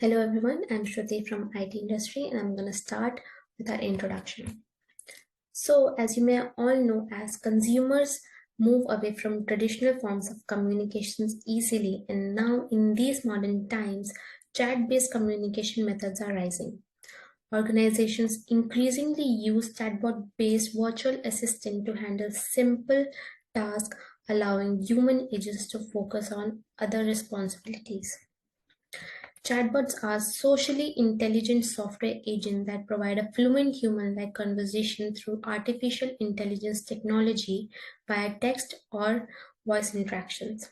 Hello everyone, I'm Shruti from IT industry and I'm going to start with our introduction. So as you may all know, as consumers move away from traditional forms of communications easily, and now in these modern times, chat-based communication methods are rising. Organizations increasingly use chatbot-based virtual assistant to handle simple tasks, allowing human agents to focus on other responsibilities. Chatbots are socially intelligent software agents that provide a fluent human-like conversation through artificial intelligence technology via text or voice interactions.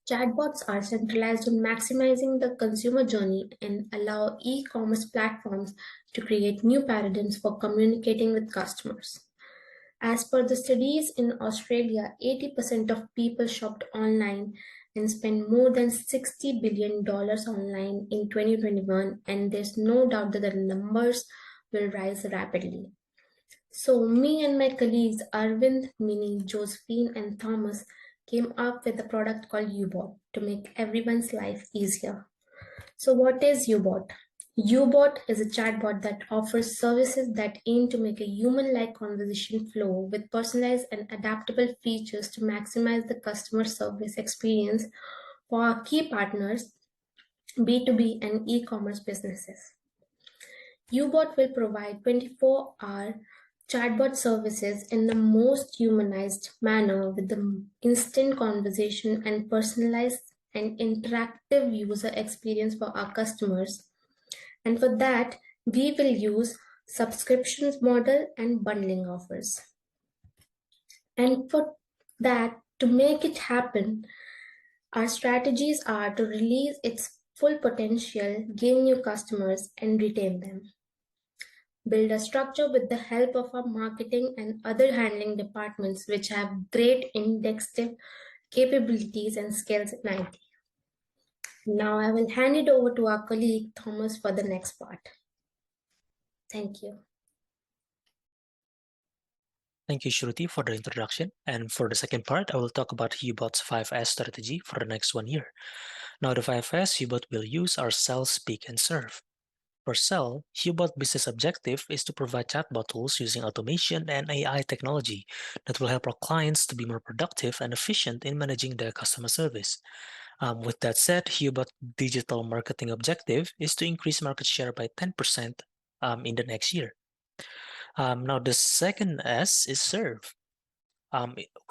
Chatbots are centralized on maximizing the consumer journey and allow e-commerce platforms to create new paradigms for communicating with customers. As per the studies in Australia, 80% of people shopped online and spent more than $60 billion online in 2021, and there's no doubt that the numbers will rise rapidly. So, me and my colleagues Arvind, Mini, Josephine, and Thomas came up with a product called Ubot to make everyone's life easier. So, what is Ubot? Ubot is a chatbot that offers services that aim to make a human-like conversation flow with personalized and adaptable features to maximize the customer service experience for our key partners, B2B and e-commerce businesses. Ubot will provide 24-hour chatbot services in the most humanized manner with the instant conversation and personalized and interactive user experience for our customers. And for that, we will use subscriptions model and bundling offers. And for that, to make it happen, our strategies are to release its full potential, gain new customers, and retain them. Build a structure with the help of our marketing and other handling departments, which have great indextive capabilities and skills in IT. Now I will hand it over to our colleague Thomas for the next part. Thank you. Thank you, Shruti, for the introduction. And for the second part, I will talk about Hubot's 5S strategy for the next 1 year. Now, the 5S Hubot will use are sell, speak, and serve. For sell, Hubot business objective is to provide chatbot tools using automation and AI technology that will help our clients to be more productive and efficient in managing their customer service. With that said, Hubot digital marketing objective is to increase market share by 10% in the next year. Now, the second S is serve,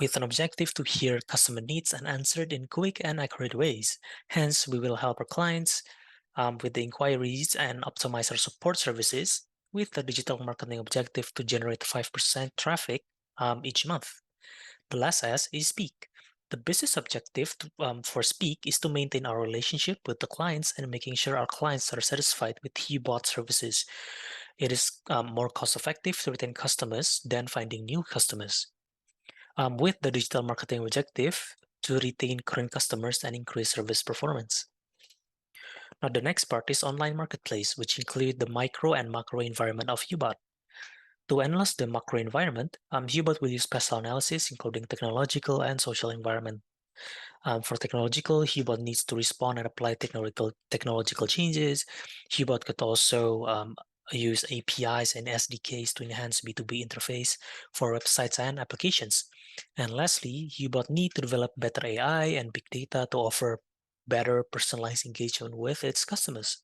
with an objective to hear customer needs and answered in quick and accurate ways. Hence, we will help our clients with the inquiries and optimize our support services with the digital marketing objective to generate 5% traffic each month. The last S is speak. The business objective for Speak is to maintain our relationship with the clients and making sure our clients are satisfied with Hubot services. It is more cost-effective to retain customers than finding new customers. With the digital marketing objective to retain current customers and increase service performance. Now, the next part is online marketplace, which include the micro and macro environment of Hubot. To analyze the macro environment, Hubot will use spatial analysis, including technological and social environment. For technological, Hubot needs to respond and apply technological changes. Hubot could also use APIs and SDKs to enhance B2B interface for websites and applications. And lastly, Hubot need to develop better AI and big data to offer better personalized engagement with its customers.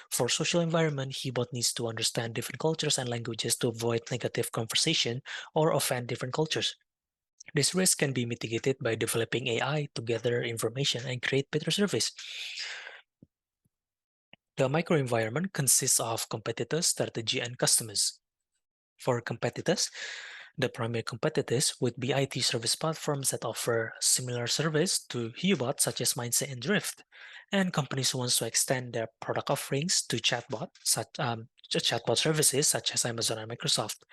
For social environment, Hubot needs to understand different cultures and languages to avoid negative conversation or offend different cultures. This risk can be mitigated by developing AI to gather information and create better service. The microenvironment consists of competitors, strategy, and customers. For competitors, the primary competitors would be IT service platforms that offer similar service to Hubot, such as Mindset and Drift, and companies who want to extend their product offerings to chatbot services such as Amazon and Microsoft.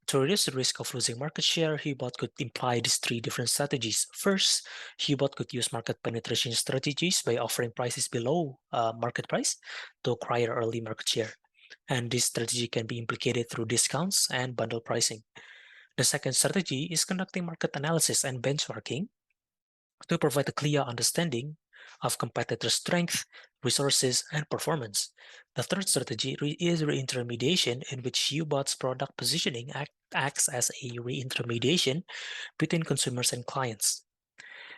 To reduce the risk of losing market share, Hubot could imply these three different strategies. First, Hubot could use market penetration strategies by offering prices below market price to acquire early market share. And this strategy can be implicated through discounts and bundle pricing. The second strategy is conducting market analysis and benchmarking to provide a clear understanding of competitor strength, resources, and performance. The third strategy is reintermediation, in which Ubot's product positioning acts as a reintermediation between consumers and clients.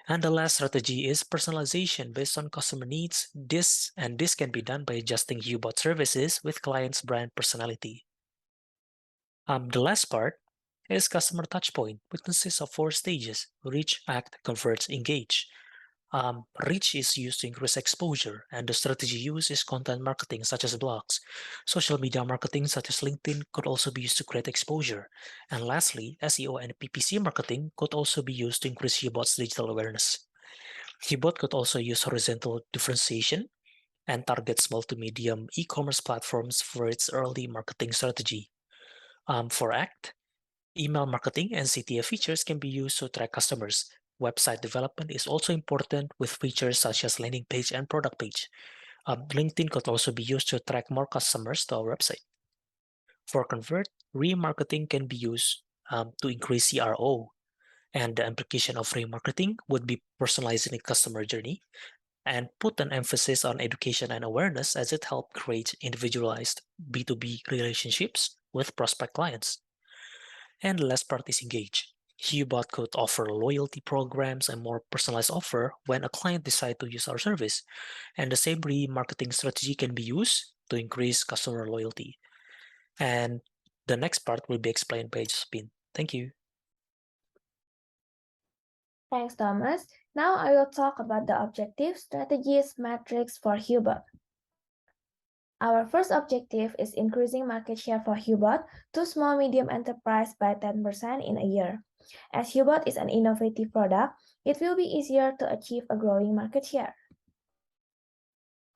And the last strategy is personalization based on customer needs. This can be done by adjusting Ubot services with client's brand personality. The last part is customer touchpoint, which consists of 4 stages: reach, act, convert, engage. Reach is used to increase exposure, and the strategy used is content marketing such as blogs. Social media marketing such as LinkedIn could also be used to create exposure. And lastly, SEO and PPC marketing could also be used to increase Ubot's digital awareness. Ubot could also use horizontal differentiation and target small to medium e-commerce platforms for its early marketing strategy. For ACT, email marketing and CTA features can be used to track customers. Website development is also important with features such as landing page and product page. LinkedIn could also be used to attract more customers to our website. For convert, remarketing can be used to increase CRO, and the implication of remarketing would be personalizing the customer journey and put an emphasis on education and awareness as it helps create individualized B2B relationships with prospect clients. And the last part is engage. Hubot could offer loyalty programs and more personalized offer when a client decides to use our service. And the same remarketing strategy can be used to increase customer loyalty. And the next part will be explained by Josephine. Thank you. Thanks, Thomas. Now I will talk about the objectives, strategies, metrics for Hubot. Our first objective is increasing market share for Hubot to small-medium enterprise by 10% in a year. As Hubot is an innovative product, it will be easier to achieve a growing market share.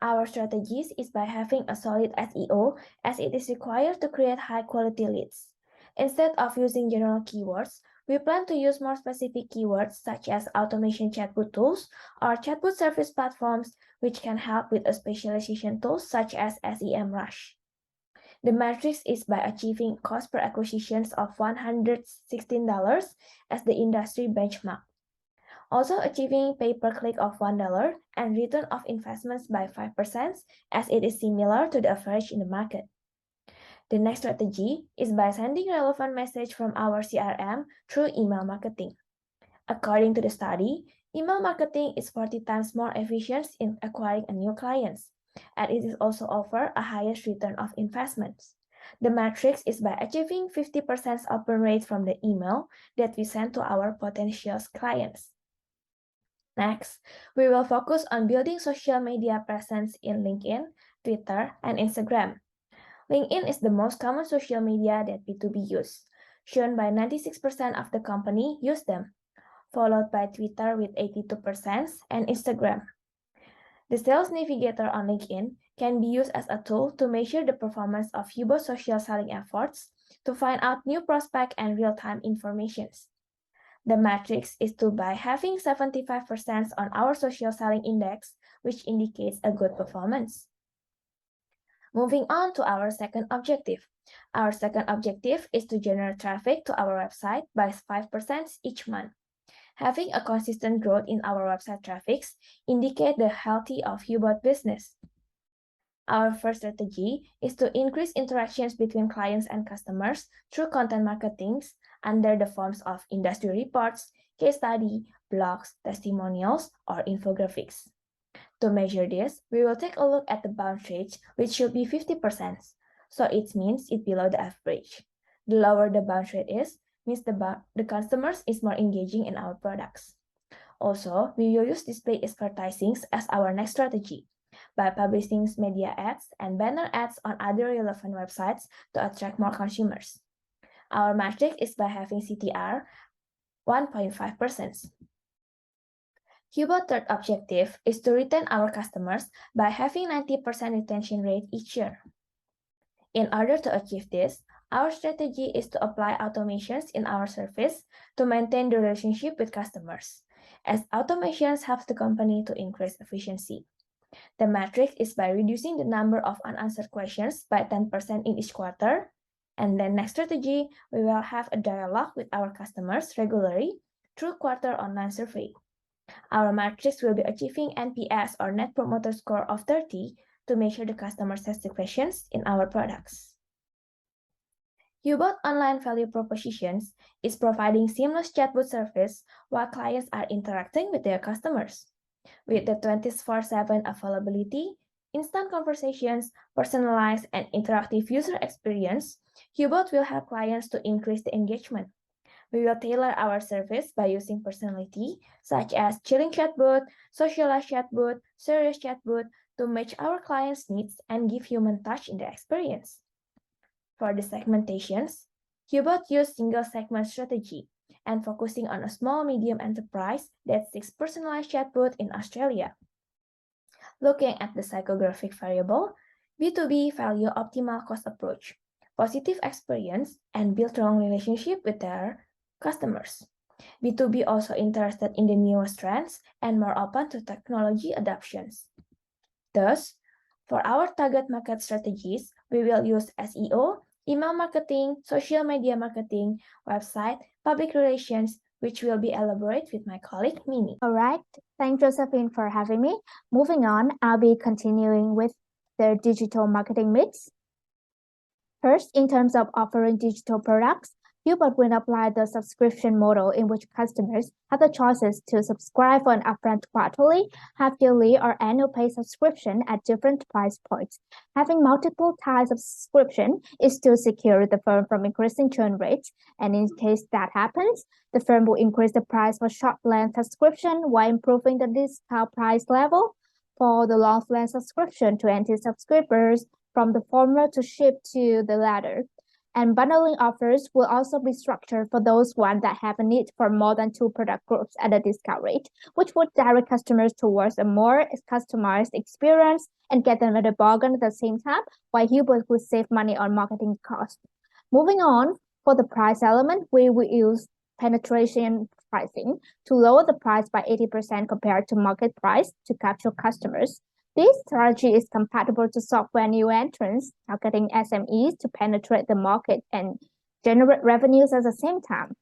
Our strategies is by having a solid SEO, as it is required to create high-quality leads. Instead of using general keywords, we plan to use more specific keywords such as automation chatbot tools or chatbot service platforms, which can help with a specialization tools such as SEMrush. The matrix is by achieving cost per acquisitions of $116 as the industry benchmark. Also achieving pay-per-click of $1 and return of investments by 5% as it is similar to the average in the market. The next strategy is by sending relevant message from our CRM through email marketing. According to the study, email marketing is 40 times more efficient in acquiring a new clients, and it is also offer a highest return of investments. The matrix is by achieving 50% open rate from the email that we send to our potential clients. Next, we will focus on building social media presence in LinkedIn, Twitter, and Instagram. LinkedIn is the most common social media that B2B use, shown by 96% of the company use them, followed by Twitter with 82% and Instagram. The Sales Navigator on LinkedIn can be used as a tool to measure the performance of Hubot social selling efforts to find out new prospect and real-time information. The matrix is to by having 75% on our social selling index, which indicates a good performance. Moving on to our second objective. Our second objective is to generate traffic to our website by 5% each month. Having a consistent growth in our website traffics indicate the healthy of Hubot business. Our first strategy is to increase interactions between clients and customers through content marketing under the forms of industry reports, case study, blogs, testimonials, or infographics. To measure this, we will take a look at the bounce rate, which should be 50%, so it means it's below the average. The lower the bounce rate is, means the customers is more engaging in our products. Also, we will use display advertising as our next strategy by publishing media ads and banner ads on other relevant websites to attract more consumers. Our metric is by having CTR 1.5%. Hubot's third objective is to retain our customers by having 90% retention rate each year. In order to achieve this, our strategy is to apply automations in our service to maintain the relationship with customers, as automations help the company to increase efficiency. The metric is by reducing the number of unanswered questions by 10% in each quarter. And then next strategy, we will have a dialogue with our customers regularly through quarter online survey. Our metrics will be achieving NPS or Net Promoter Score of 30 to measure the customer satisfactions in our products. Hubot Online Value Propositions is providing seamless chatbot service while clients are interacting with their customers. With the 24/7 availability, instant conversations, personalized and interactive user experience, Hubot will help clients to increase the engagement. We will tailor our service by using personality, such as chilling chatbot, socialized chatbot, serious chatbot, to match our clients' needs and give human touch in the experience. For the segmentations, Hubot used single segment strategy and focusing on a small medium enterprise that seeks personalized chatbot in Australia. Looking at the psychographic variable, B2B value optimal cost approach, positive experience, and build strong relationship with their customers. B2B also interested in the newest trends and more open to technology adoptions. Thus, for our target market strategies, we will use SEO, email marketing, social media marketing, website, public relations, which will be elaborated with my colleague Mini. All right, thanks Josephine for having me. Moving on, I'll be continuing with the digital marketing mix. First, in terms of offering digital products, Hubot will apply the subscription model in which customers have the choices to subscribe for an upfront quarterly, half-yearly, or annual pay subscription at different price points. Having multiple types of subscription is to secure the firm from increasing churn rates, and in case that happens, the firm will increase the price for short-length subscription while improving the discount price level for the long-length subscription to entice subscribers from the former to shift to the latter. And bundling offers will also be structured for those ones that have a need for more than 2 product groups at a discount rate, which would direct customers towards a more customized experience and get them at a bargain at the same time, while Hubot will save money on marketing costs. Moving on, for the price element, we will use penetration pricing to lower the price by 80% compared to market price to capture customers. This strategy is compatible to software new entrants, targeting SMEs to penetrate the market and generate revenues at the same time.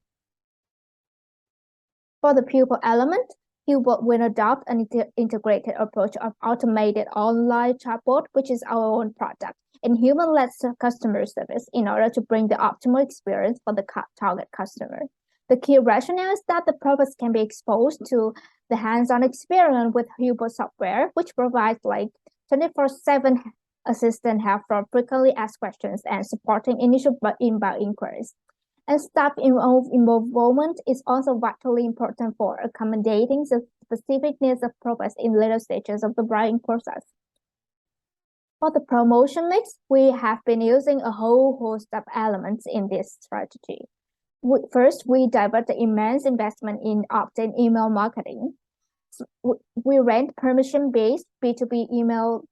For the pupil element, Hubot will adopt an integrated approach of automated online chatbot, which is our own product, and human-led customer service in order to bring the optimal experience for the target customer. The key rationale is that the purpose can be exposed to the hands-on experience with Hubot software, which provides like 24/7 assistant help from frequently asked questions and supporting initial inbound inquiries. And staff involvement is also vitally important for accommodating the specific needs of prospects in later stages of the buying process. For the promotion mix, we have been using a whole host of elements in this strategy. First, we divert the immense investment in opt-in email marketing. We rent permission-based B2B email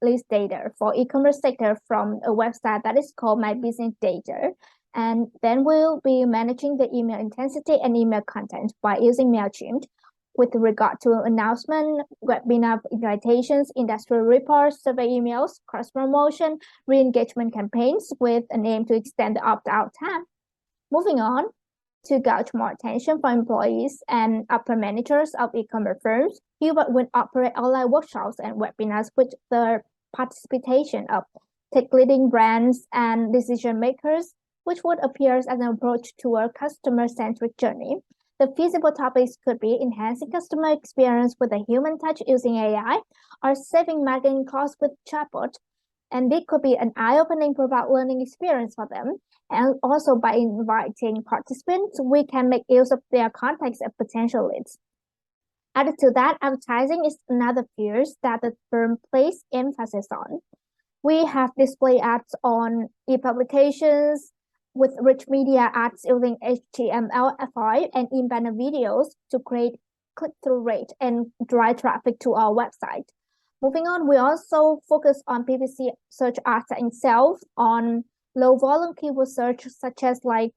list data for e-commerce sector from a website that is called My Business Data. And then we'll be managing the email intensity and email content by using MailChimp with regard to announcement, webinar invitations, industrial reports, survey emails, cross-promotion, re-engagement campaigns with an aim to extend the opt-out time. Moving on, to gauge more attention for employees and upper managers of e-commerce firms, Hubot will operate online workshops and webinars with the participation of tech-leading brands and decision makers, which would appear as an approach to a customer-centric journey. The feasible topics could be enhancing customer experience with a human touch using AI, or saving marketing costs with chatbot. And it could be an eye-opening product learning experience for them. And also by inviting participants, we can make use of their contacts and potential leads. Added to that, advertising is another field that the firm places emphasis on. We have display ads on e-publications with rich media ads using HTML5 and in-banner videos to create click-through rate and drive traffic to our website. Moving on, we also focus on PPC search ads itself on low volume keyword search, such as like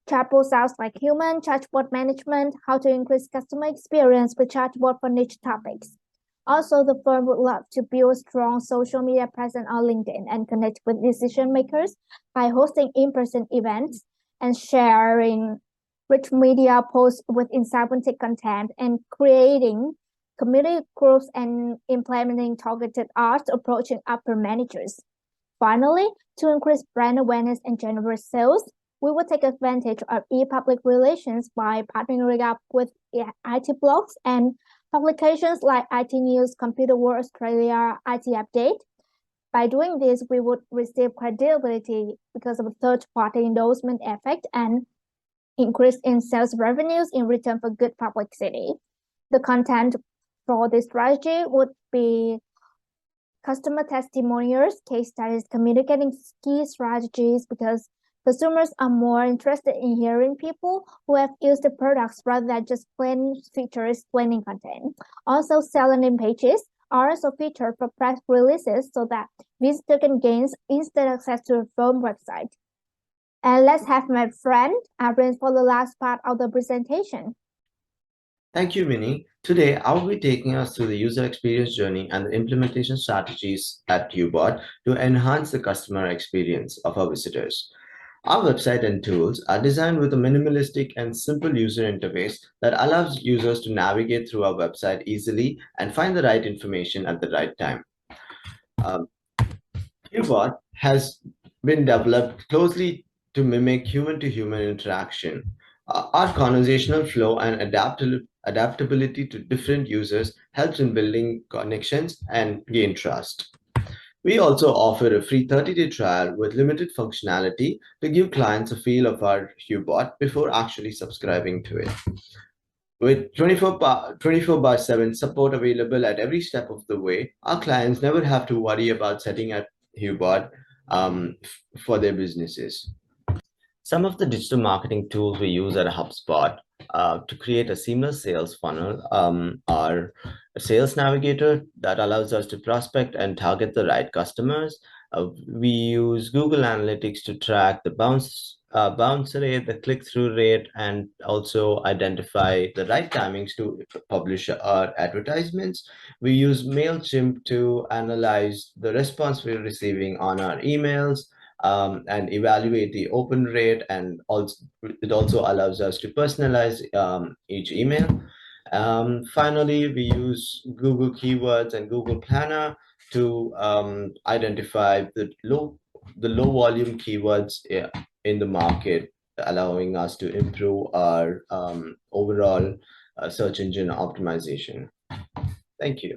chatbot sales like human, chatbot management, how to increase customer experience with chatbot for niche topics. Also, the firm would love to build strong social media presence on LinkedIn and connect with decision makers by hosting in-person events and sharing rich media posts with informative content, and creating community groups and implementing targeted ads approaching upper managers. Finally, to increase brand awareness and generate sales, we will take advantage of e-public relations by partnering up with IT blogs and publications like IT News, Computer World Australia, IT Update. By doing this, we would receive credibility because of third-party endorsement effect and increase in sales revenues in return for good publicity. The content for this strategy would be customer testimonials, case studies, communicating key strategies because consumers are more interested in hearing people who have used the products rather than just plain feature explaining content. Also, selling pages are also featured for press releases so that visitor can gain instant access to a firm website. And let's have my friend Aaron for the last part of the presentation. Thank you, Minnie. Today, I will be taking us through the user experience journey and the implementation strategies at Ubot to enhance the customer experience of our visitors. Our website and tools are designed with a minimalistic and simple user interface that allows users to navigate through our website easily and find the right information at the right time. Ubot has been developed closely to mimic human-to-human interaction. Our conversational flow and adaptability to different users helps in building connections and gain trust. We also offer a free 30-day trial with limited functionality to give clients a feel of our Hubot before actually subscribing to it. With 24/7 support available at every step of the way, our clients never have to worry about setting up Hubot for their businesses. Some of the digital marketing tools we use at HubSpot to create a seamless sales funnel are a sales navigator that allows us to prospect and target the right customers. We use Google Analytics to track the bounce rate, the click-through rate, and also identify the right timings to publish our advertisements. We use MailChimp to analyze the response we're receiving on our emails and evaluate the open rate, and also it also allows us to personalize each email. Finally, we use Google Keywords and Google Planner to identify the low volume keywords in the market, allowing us to improve our overall search engine optimization. Thank you.